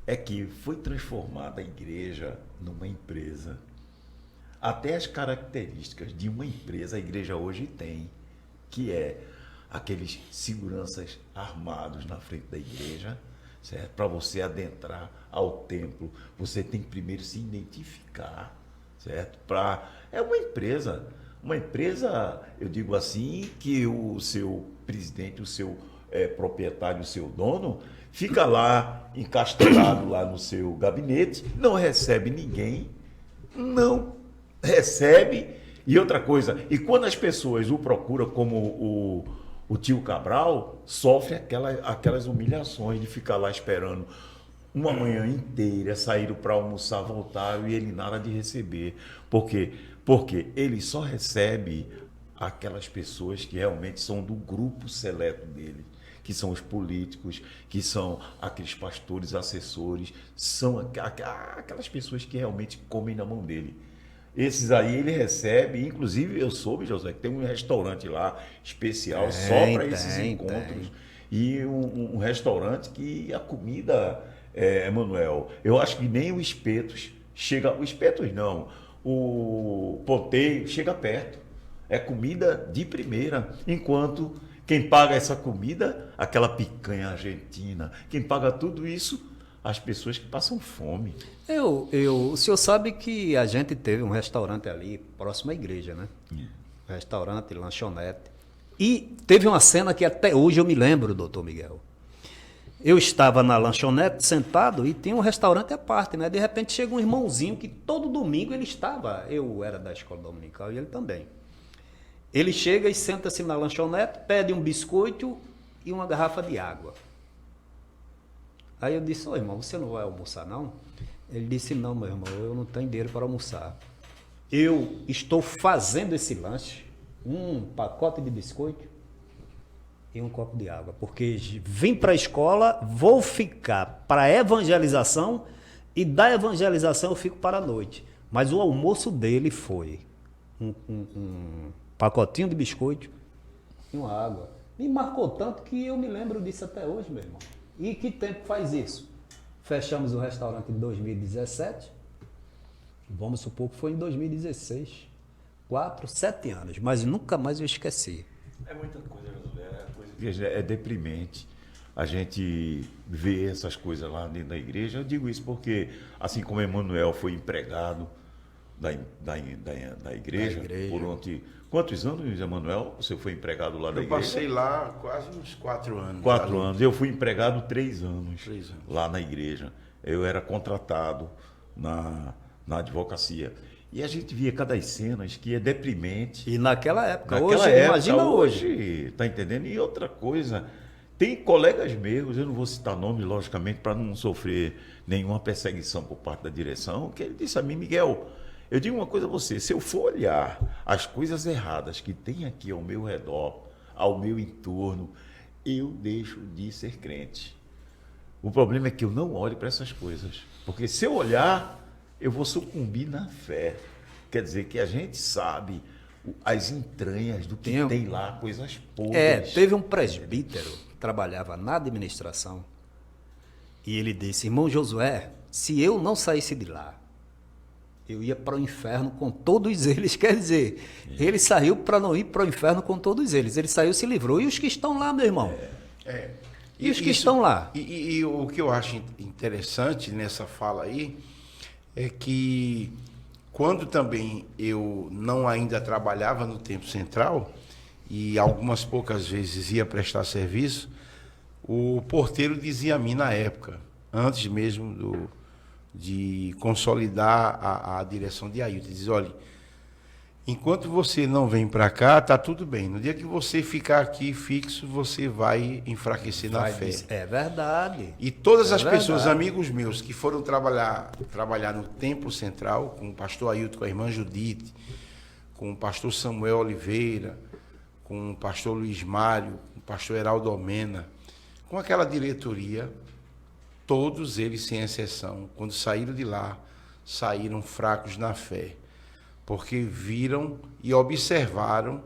é que foi transformada a igreja numa empresa. Até as características de uma empresa a igreja hoje tem, que é aqueles seguranças armados na frente da igreja, certo? Para você adentrar ao templo, você tem que primeiro se identificar, certo? É uma empresa, eu digo assim, que o seu presidente, o seu proprietário, o seu dono, fica lá encastelado lá no seu gabinete, não recebe ninguém, não recebe. E outra coisa, e quando as pessoas o procuram como o tio Cabral, sofre aquelas humilhações de ficar lá esperando uma manhã inteira, saíram para almoçar, voltaram e ele nada de receber. Por quê? Porque ele só recebe aquelas pessoas que realmente são do grupo seleto dele, que são os políticos, que são aqueles pastores, assessores, são aquelas pessoas que realmente comem na mão dele. Esses aí ele recebe, inclusive eu soube, José, que tem um restaurante lá especial só para esses encontros. E um restaurante que a comida, Emanuel, eu acho que nem o Espetos chega, o Espetos não, o Ponteio chega perto. É comida de primeira, enquanto quem paga essa comida, aquela picanha argentina, quem paga tudo isso, as pessoas que passam fome. O senhor sabe que a gente teve um restaurante ali próximo à igreja, né? Restaurante, lanchonete. E teve uma cena que até hoje eu me lembro, doutor Miguel. Eu estava na lanchonete sentado e tinha um restaurante à parte, né? De repente chega um irmãozinho que todo domingo ele estava. Eu era da escola dominical e ele também. Ele chega e senta-se na lanchonete, pede um biscoito e uma garrafa de água. Aí eu disse: ô irmão, você não vai almoçar não? Ele disse: não, meu irmão, eu não tenho dinheiro para almoçar. Eu estou fazendo esse lanche, um pacote de biscoito e um copo de água, porque vim para a escola, vou ficar para a evangelização e da evangelização eu fico para a noite. Mas o almoço dele foi um pacotinho de biscoito e uma água. Me marcou tanto que eu me lembro disso até hoje, meu irmão. E que tempo faz isso? Fechamos o restaurante em 2017. Vamos supor que foi em 2016. 7 anos. Mas nunca mais eu esqueci. É muita coisa, Josué. É deprimente a gente ver essas coisas lá dentro da igreja. Eu digo isso porque, assim como Emanuel foi empregado da igreja, quantos anos, Emanuel, você foi empregado lá da igreja? Eu passei lá quase uns 4 anos. 4 anos. Eu fui empregado 3 anos lá na igreja. Eu era contratado na advocacia. E a gente via cada cenas que é deprimente. E naquela época, imagina hoje. Tá entendendo? E outra coisa, tem colegas meus, eu não vou citar nome, logicamente, para não sofrer nenhuma perseguição por parte da direção, que ele disse a mim: Miguel, eu digo uma coisa a você, se eu for olhar as coisas erradas que tem aqui ao meu redor, ao meu entorno, eu deixo de ser crente. O problema é que eu não olho para essas coisas, porque se eu olhar, eu vou sucumbir na fé. Quer dizer que a gente sabe as entranhas do que tem lá, coisas podres. Teve um presbítero que trabalhava na administração e ele disse: irmão Josué, se eu não saísse de lá, eu ia para o inferno com todos eles. Quer dizer, ele saiu para não ir para o inferno com todos eles. Ele saiu, se livrou. E os que estão lá, meu irmão? E os que estão lá? E o que eu acho interessante nessa fala aí é que quando também eu não ainda trabalhava no Tempo Central e algumas poucas vezes ia prestar serviço, o porteiro dizia a mim na época, antes mesmo de consolidar a direção de Ailton, diz: olha, enquanto você não vem para cá, tá tudo bem. No dia que você ficar aqui fixo, você vai enfraquecer na fé. É verdade. E todas as pessoas, amigos meus, que foram trabalhar no Templo Central, com o pastor Ailton, com a irmã Judite, com o pastor Samuel Oliveira, com o pastor Luiz Mário, com o pastor Heraldo Almena, com aquela diretoria, todos eles, sem exceção, quando saíram de lá, saíram fracos na fé, porque viram e observaram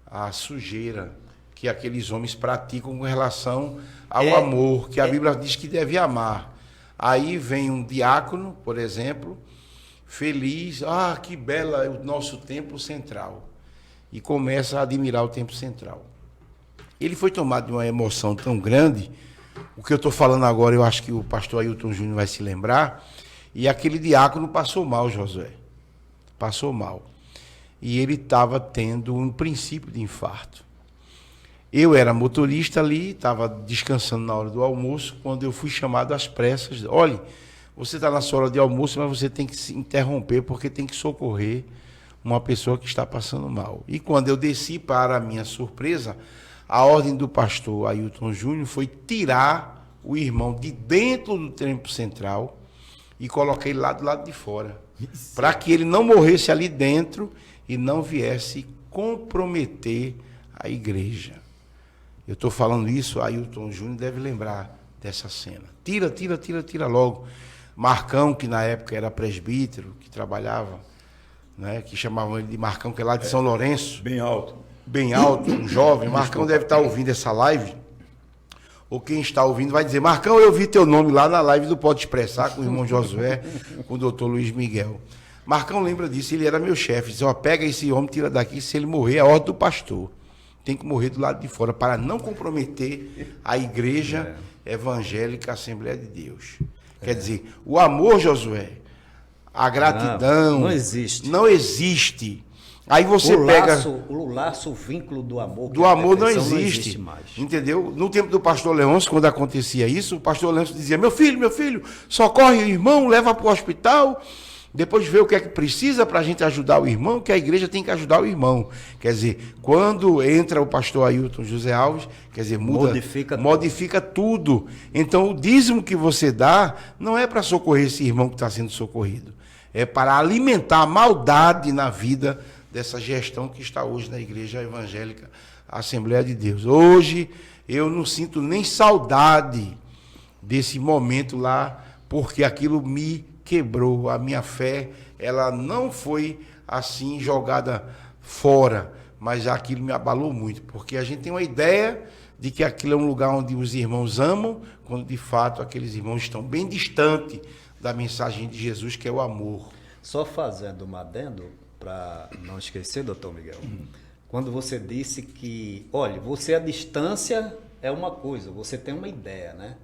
a sujeira que aqueles homens praticam com relação ao amor, que a Bíblia diz que deve amar. Aí vem um diácono, por exemplo, feliz, que bela é o nosso templo central. E começa a admirar o templo central. Ele foi tomado de uma emoção tão grande, o que eu estou falando agora, eu acho que o pastor Ailton Júnior vai se lembrar, e aquele diácono passou mal, Josué. Passou mal. E ele estava tendo um princípio de infarto. Eu era motorista ali, estava descansando na hora do almoço, quando eu fui chamado às pressas. Olhe, você está na sua hora de almoço, mas você tem que se interromper, porque tem que socorrer uma pessoa que está passando mal. E quando eu desci, para a minha surpresa, a ordem do pastor Ailton Júnior foi tirar o irmão de dentro do templo central e coloquei lá do lado de fora, para que ele não morresse ali dentro e não viesse comprometer a igreja. Eu estou falando isso, Ailton Júnior deve lembrar dessa cena. Tira logo. Marcão, que na época era presbítero, que trabalhava, né, que chamavam ele de Marcão, que é lá de São Lourenço. Bem alto. Bem alto, um jovem. Marcão deve estar ouvindo essa live. Ou quem está ouvindo vai dizer, Marcão, eu vi teu nome lá na live do Pode Expressar, com o irmão Josué, com o doutor Luiz Miguel. Marcão lembra disso, ele era meu chefe. Disse, pega esse homem, tira daqui, se ele morrer, é a ordem do pastor. Tem que morrer do lado de fora, para não comprometer a igreja evangélica, a Assembleia de Deus. Quer dizer, o amor, Josué, a gratidão... Não existe. Não existe. Aí você pega... O laço, o vínculo do amor... Do amor não existe. Não existe mais. Entendeu? No tempo do pastor Leôncio, quando acontecia isso, o pastor Leôncio dizia, meu filho, socorre o irmão, leva para o hospital... Depois vê o que é que precisa para a gente ajudar o irmão, que a igreja tem que ajudar o irmão. Quer dizer, quando entra o pastor Ailton José Alves, quer dizer, modifica tudo. Então, o dízimo que você dá não é para socorrer esse irmão que está sendo socorrido. É para alimentar a maldade na vida dessa gestão que está hoje na igreja evangélica, a Assembleia de Deus. Hoje, eu não sinto nem saudade desse momento lá, porque aquilo me quebrou. A minha fé, ela não foi assim jogada fora, mas aquilo me abalou muito, porque a gente tem uma ideia de que aquilo é um lugar onde os irmãos amam, quando de fato aqueles irmãos estão bem distantes da mensagem de Jesus, que é o amor. Só fazendo um adendo, para não esquecer, doutor Miguel, quando você disse que, olha, você a distância é uma coisa, você tem uma ideia, né?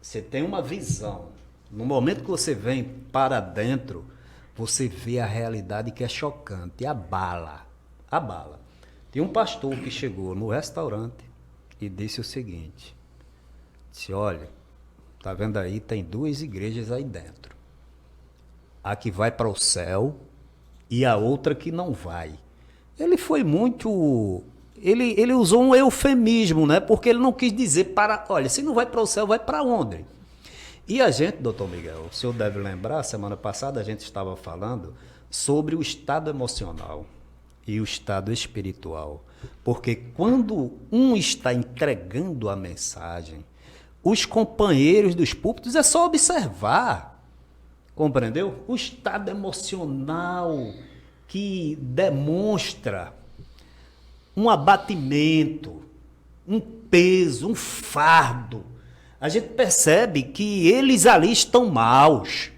Você tem uma visão. No momento que você vem para dentro, você vê a realidade que é chocante, abala. Tem um pastor que chegou no restaurante e disse o seguinte, disse, olha, tá vendo aí, tem 2 igrejas aí dentro. A que vai para o céu e a outra que não vai. Ele foi muito... Ele usou um eufemismo, né? Porque ele não quis dizer olha, se não vai para o céu, vai para onde? E a gente, doutor Miguel, o senhor deve lembrar, semana passada a gente estava falando sobre o estado emocional e o estado espiritual. Porque quando um está entregando a mensagem, os companheiros dos púlpitos é só observar, compreendeu? O estado emocional que demonstra um abatimento, um peso, um fardo. A gente percebe que eles ali estão maus.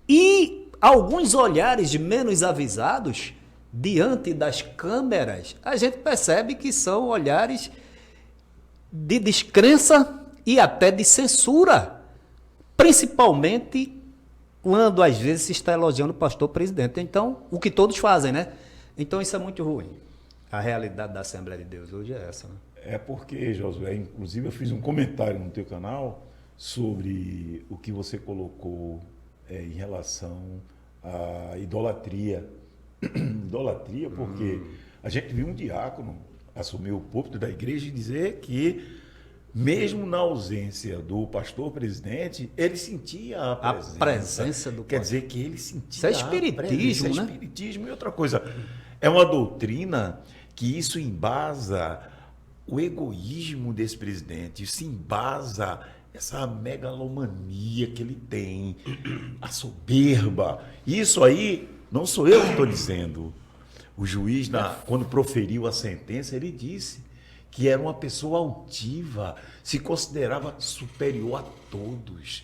E alguns olhares menos avisados, diante das câmeras, a gente percebe que são olhares de descrença e até de censura. Principalmente quando às vezes se está elogiando o pastor presidente. Então, o que todos fazem, né? Então isso é muito ruim. A realidade da Assembleia de Deus hoje é essa, né? É porque, Josué, inclusive eu fiz um comentário no teu canal sobre o que você colocou em relação à idolatria. Idolatria porque a gente viu um diácono assumir o púlpito da igreja e dizer que, mesmo na ausência do pastor presidente, ele sentia a presença do Quer dizer que ele sentia isso é espiritismo, né? Espiritismo e outra coisa. É uma doutrina que isso embasa o egoísmo desse presidente, isso embasa essa megalomania que ele tem, a soberba. Isso aí não sou eu que estou dizendo. O juiz, quando proferiu a sentença, ele disse que era uma pessoa altiva, se considerava superior a todos.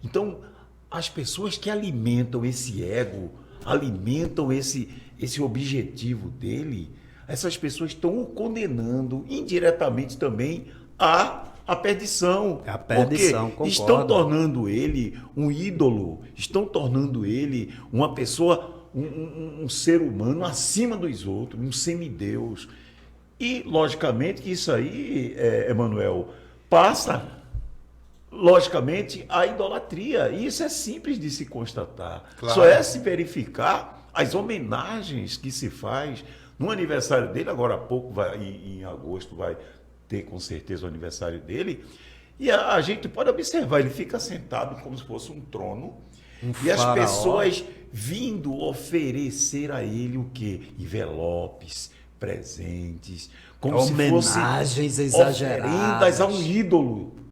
Então, as pessoas que alimentam esse ego, alimentam esse objetivo dele, essas pessoas estão o condenando indiretamente também à perdição. A perdição, porque concordo. estão tornando ele um ídolo, estão tornando ele uma pessoa, um ser humano acima dos outros, um semideus. E, logicamente, que isso aí, Emanuel, passa, logicamente, a idolatria. E isso é simples de se constatar. Claro. Só é se verificar as homenagens que se faz no aniversário dele. Agora há pouco, em agosto, vai ter com certeza o aniversário dele. E a gente pode observar, ele fica sentado como se fosse um trono. E as faraó. pessoas vindo oferecer a ele o quê? Envelopes, presentes, como se fosse Homenagens exageradas. oferendas a um ídolo.